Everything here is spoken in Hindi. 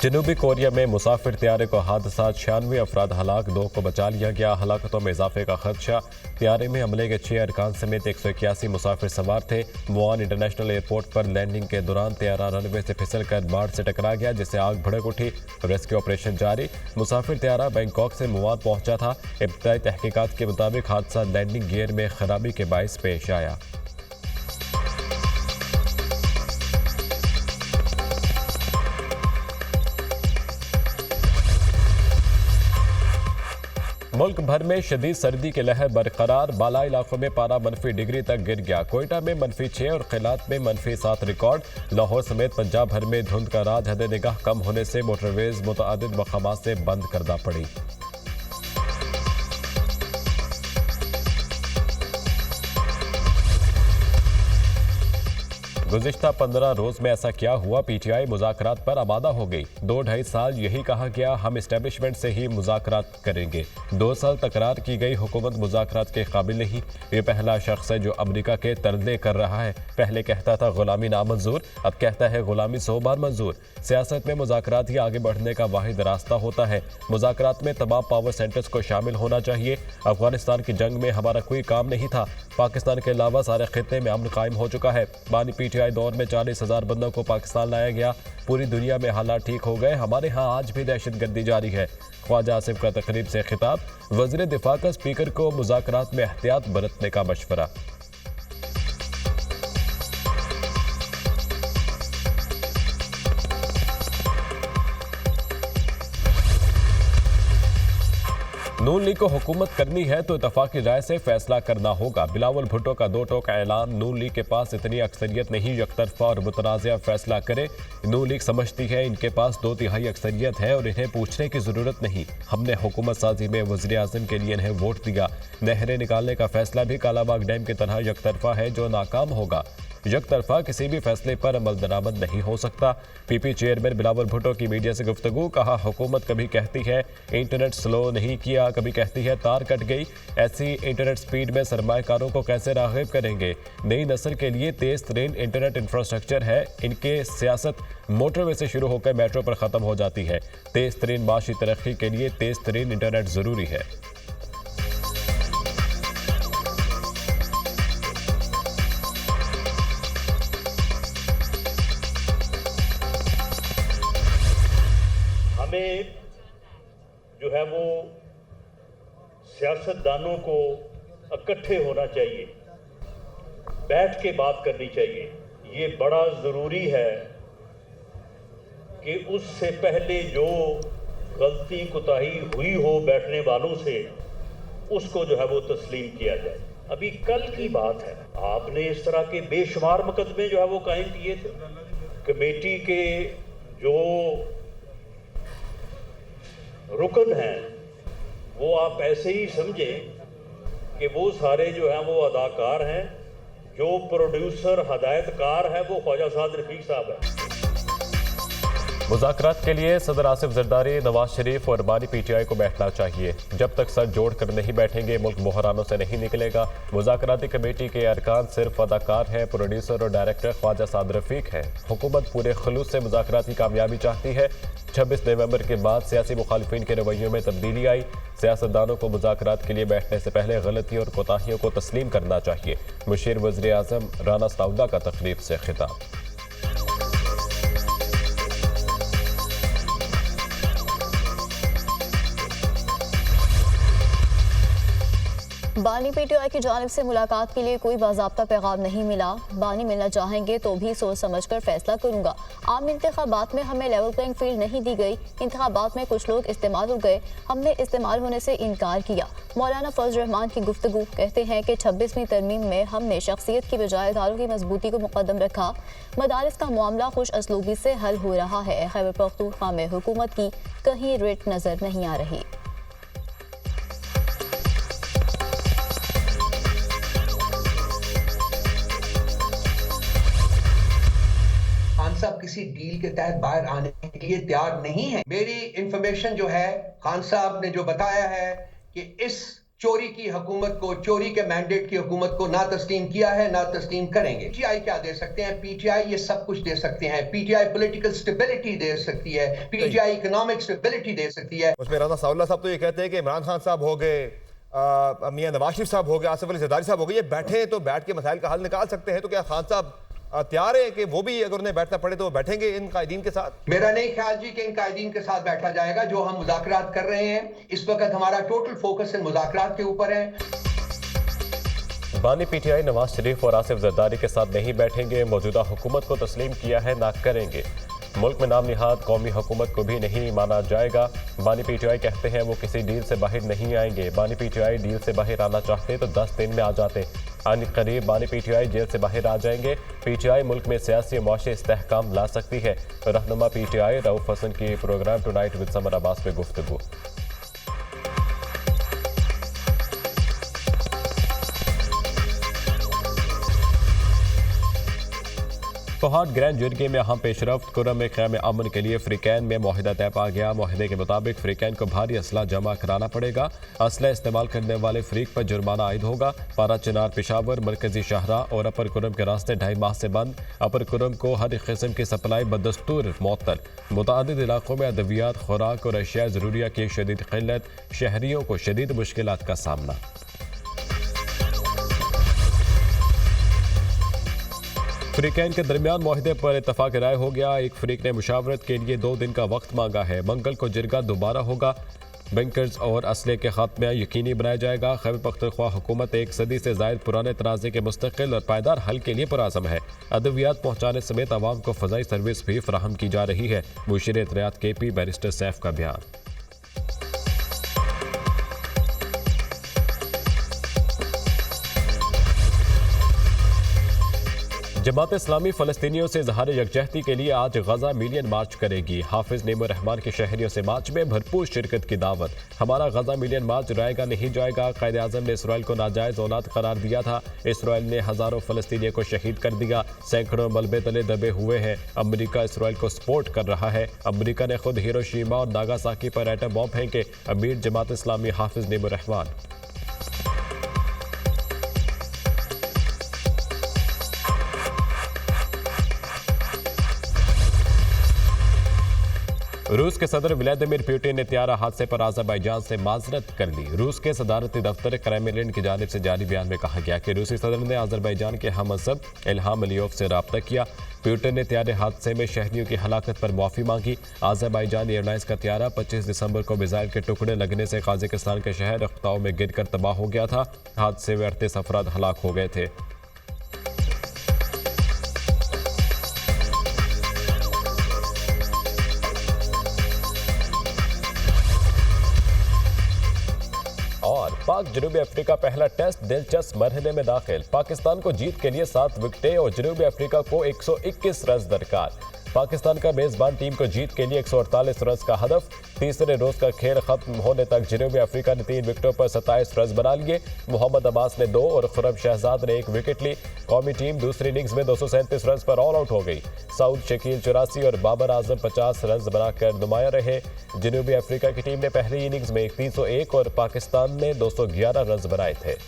जनूबी कोरिया में मुसाफिर त्यारे को हादसा, 96 अफराद हलाक, 2 को बचा लिया गया। हलाकतों में इजाफे का खदशा। त्यारे में हमले के 6 अरकान समेत 181 मुसाफिर सवार थे। मुआन इंटरनेशनल एयरपोर्ट पर लैंडिंग के दौरान त्यारा रनवे से फिसल कर बाढ़ से टकरा गया, जिससे आग भड़क उठी। रेस्क्यू ऑपरेशन जारी। मुसाफिर त्यारा बैंकॉक से मुआन पहुंचा था। इब्तदाई तहकीकात के मुताबिक हादसा लैंडिंग गियर में खराबी के बायस पेश आया। मुल्क भर में शदीद सर्दी की लहर बरकरार। बाला इलाकों में पारा -डिग्री तक गिर गया। कोयटा में -6 और खिलात में -7 रिकॉर्ड। लाहौर समेत पंजाब भर में धुंध का राज। हद निगाह कम होने से मोटरवेज मुतअद्दिद मकामात से बंद करना पड़ी। गुज़िश्ता 15 रोज में ऐसा क्या हुआ? PTI मुज़ाकरात पर आमादा हो गई। 2-2.5 साल यही कहा गया, हम एस्टेब्लिशमेंट से ही मुज़ाकरात करेंगे। 2 साल तकरार की गई, हुकूमत मुज़ाकरात के काबिल नहीं। ये पहला शख्स है जो अमरीका के तरले कर रहा है। पहले कहता था गुलामी नामंजूर, अब कहता है गुलामी 100 बार मंजूर। सियासत में मुज़ाकरात ही आगे बढ़ने का वाहिद रास्ता होता है। मुज़ाकरात में तमाम पावर सेंटर्स को शामिल होना चाहिए। अफगानिस्तान की जंग में हमारा कोई काम नहीं था। पाकिस्तान के अलावा सारे खित्ते में अमन कायम हो चुका है। बानी PTI दौर में 40,000 बंदों को पाकिस्तान लाया गया। पूरी दुनिया में हालात ठीक हो गए। हमारे यहाँ आज भी दहशतगर्दी जारी है। ख्वाजा आसिफ का तकरीब से खिताब। वज़ीर दिफा का स्पीकर को मुज़ाकरात में एहतियात बरतने का मशवरा। नून लीग को हुकूमत करनी है तो इत्तफाकी राय से फैसला करना होगा। बिलावल भुट्टो का 2 टोक ऐलान। नून लीग के पास इतनी अक्सरियत नहीं यकतरफा और मुतनाज़िया फैसला करे। नून लीग समझती है इनके पास 2/3 अक्सरियत है और इन्हें पूछने की जरूरत नहीं। हमने हुकूमत साजी में वज़ीर आज़म के लिए इन्हें वोट दिया। नहरें निकालने का फैसला भी कालाबाग डैम की तरह यकतरफा है जो नाकाम होगा। यकतरफा किसी भी फैसले पर अमल दरामद नहीं हो सकता। PP चेयरमैन बिलावल भुट्टो की मीडिया से गुफ्तगू। कहा, हुकूमत कभी कहती है इंटरनेट स्लो नहीं किया, कभी कहती है तार कट गई। ऐसी इंटरनेट स्पीड में सरमाएकारों को कैसे राग़िब करेंगे? नई नस्ल के लिए तेज़ तरीन इंटरनेट इंफ्रास्ट्रक्चर है। इनके सियासत मोटरवे से शुरू होकर मेट्रो पर ख़त्म हो जाती है। तेज़ तरीन माशी तरक्की के लिए तेज़ तरीन इंटरनेट ज़रूरी है। हमें जो है वो सियासतदानों को इकट्ठे होना चाहिए, बैठ के बात करनी चाहिए। ये बड़ा ज़रूरी है कि उससे पहले जो गलती कोताही हुई हो बैठने वालों से, उसको जो है वो तस्लीम किया जाए। अभी कल की बात है, आपने इस तरह के बेशुमार मुकदमे जो है वो कायम किए थे। कमेटी के जो रुकन हैं वो आप ऐसे ही समझें कि वो सारे जो हैं वो अदाकार हैं। जो प्रोड्यूसर हदायतकार है वो ख्वाजा साद रफीक साहब है। मुज़ाकरात के लिए सदर आसिफ जरदारी, नवाज शरीफ और बानी PTI को बैठना चाहिए। जब तक सर जोड़ कर नहीं बैठेंगे मुल्क बहरानों से नहीं निकलेगा। मुज़ाकराती कमेटी के अरकान सिर्फ अदाकार हैं। प्रोड्यूसर और डायरेक्टर ख्वाजा साद रफीक है। हुकूमत पूरे खलूस से मुज़ाकराती कामयाबी चाहती है। 26 नवंबर के बाद सियासी मुखालिफिन के रवैयों में तब्दीली आई। सियासतदानों को मुज़ाकरात के लिए बैठने से पहले गलती और कोताहियों को तस्लीम करना चाहिए। मुशीर वज़ीर आज़म राना सनाउल्लाह का तकरीब से खिताब। बानी PTI की जानिब से मुलाकात के लिए कोई बाज़ाब्ता पैगाम नहीं मिला। बानी मिलना चाहेंगे तो भी सोच समझ कर फैसला करूंगा। आम इंतखाबात में हमें लेवल प्लेइंग फील्ड नहीं दी गई। इंतखाबात में कुछ लोग इस्तेमाल हो गए, हमने इस्तेमाल होने से इनकार किया। मौलाना फजल रहमान की गुफ्तगू। कहते हैं कि 26वीं तरमीम में हमने शख्सियत की बजाय इदारों की मजबूती को मुकद्दम रखा। मदारिस का मामला खुश असलूबी से हल हो रहा है। खैबर पख्तूनख्वा में हुकूमत की कहीं रिट नजर नहीं आ रही। साहब किसी डील के तहत बाहर आने के लिए तैयार नहीं है। मेरी इंफॉर्मेशन जो है, खान साहब ने जो बताया है कि इस चोरी की हुकूमत को, चोरी के मैंडेट की हुकूमत को ना तस्लीम किया है, ना तस्लीम करेंगे। पीटीआई क्या दे सकते हैं? पीटीआई ये सब कुछ दे सकते हैं। पीटीआई पॉलिटिकल स्टेबिलिटी दे सकती है, पीटीआई इकोनॉमिक स्टेबिलिटी दे सकती है। उसमें राना साउल्ला साहब तो ये कहते हैं कि इमरान खान साहब हो गए, मियां नवाज शरीफ साहब हो गए, आसिफ अली जरदारी साहब हो गए, ये बैठे तो बैठ के मसाइल का हल निकाल सकते हैं। तो क्या खान साहब तैयार है कि वो भी अगर उन्हें बैठना पड़े तो वो बैठेंगे इन कायदीन के साथ? मेरा नहीं ख्याल जी कि इन कायदीन के साथ बैठा जाएगा। जो हम मुज़ाकरात कर रहे हैं इस वक्त, हमारा टोटल फोकस इन मुज़ाकरात के ऊपर है। बानी पीटीआई नवाज शरीफ और आसिफ जरदारी के साथ नहीं बैठेंगे, मौजूदा हुकूमत को तस्लीम किया है, ना करेंगे। मुल्क में नाम निहाद कौमी हुकूमत को भी नहीं माना जाएगा। बानी पीटीआई कहते हैं वो किसी डील से बाहर नहीं आएंगे। बानी पीटीआई डील से बाहर आना चाहते तो 10 दिन में आ जाते। आने करीब बानी पीटीआई जेल से बाहर आ जाएंगे। पीटीआई मुल्क में सियासी और मुआशी इस्तेहकाम ला सकती है। रहनुमा पीटीआई रऊफ हसन की programme tonight with Samar Abbas पे गुफ्तगू। कोहाट ग्रैंड जुर्गे में अहम पेशरफ्त। कुरम में क़याम अमन के लिए फ्रीकैन में मुआहिदा तय पा गया। मुआहिदे के मुताबिक फ्रीकैन को भारी असला जमा कराना पड़ेगा। असला इस्तेमाल करने वाले फ्रीक पर जुर्माना आयद होगा। पारा चिनार पेशावर मरकजी शाहरा और अपर कुरम के रास्ते 2.5 माह से बंद। अपर कुरम को हर किस्म की सप्लाई बदस्तूर मअतल। मुतादिद इलाकों में अद्वियात, खुराक और अशिया ज़रूरिया की शदीद किल्लत। शहरियों को शदीद मुश्किलात का सामना। फ्रीकैन के दरमियान मुआहिदे पर इत्तफाक राय हो गया। एक फ्रीक ने मुशावरत के लिए 2 दिन का वक्त मांगा है। मंगल को जिरगा दोबारा होगा। बैंकर्स और असले के खात्मे यकीनी बनाया जाएगा। खैबर पख्तूनख्वा हुकूमत 1 सदी से जायद पुराने तनाज़े के मुस्तकिल और पायदार हल के लिए पुराज़म है। अद्वियात पहुँचाने समेत आवाम को फ़ज़ाई सर्विस भी फराहम की जा रही है। मुशीर इत्तलात KP बैरिस्टर सैफ का बयान। जमात इस्लामी फ़लस्तीनियों से इज़हार यकजहती के लिए आज गजा मिलियन मार्च करेगी। हाफिज नेमो रहमान के शहरियों से मार्च में भरपूर शिरकत की दावत। हमारा गजा मिलियन मार्च रहेगा नहीं जाएगा। कायद आज़म ने इसराइल को नाजायज़ औलाद करार दिया था। इसराइल ने हज़ारों फ़लस्तीनियों को शहीद कर दिया। सैकड़ों मलबे तले दबे हुए हैं। अमरीका इसराइल को सपोर्ट कर रहा है। अमरीका ने खुद हिरोशिमा और नागासाकी पर एटम बॉम्ब फेंके। अमीर जमात इस्लामी हाफिज नेमो रहमान। रूस के सदर व्लादिमीर पुतिन ने त्यारा हादसे पर अज़रबैजान से माजरत कर ली। रूस के सदारती दफ्तर क्रेमलिन की जानिब से जारी बयान में कहा गया कि रूसी सदर ने अज़रबैजान के हमसब इल्हाम अलीयोव से रब्ता किया। पुतिन ने त्यारे हादसे में शहरियों की हलाकत पर माफ़ी मांगी। अज़रबैजान एयरलाइंस का त्यारा 25 दिसंबर को मिसाइल के टुकड़े लगने से कजाकिस्तान के शहर अख्ताओ में गिरकर तबाह हो गया था। हादसे में 38 अफराद हलाक हो गए थे। और पाक जनूबी अफ्रीका पहला टेस्ट दिलचस्प मरहले में दाखिल। पाकिस्तान को जीत के लिए 7 विकेटें और जनूबी अफ्रीका को 121 रन दरकार। पाकिस्तान का मेजबान टीम को जीत के लिए 148 रन का हदफ। तीसरे रोज का खेल खत्म होने तक जनूबी अफ्रीका ने 3 विकेटों पर 27 रन बना लिए। मोहम्मद अब्बास ने 2 और खुरम शहजाद ने 1 विकेट ली। कौमी टीम दूसरी इनिंग्स में 237 रन पर ऑल आउट हो गई। सऊद शकील 84 और बाबर आजम 50 रन बनाकर नुमाया रहे। जनूबी अफ्रीका की टीम ने पहली इनिंग्स में 301 और पाकिस्तान ने 211 रन बनाए थे।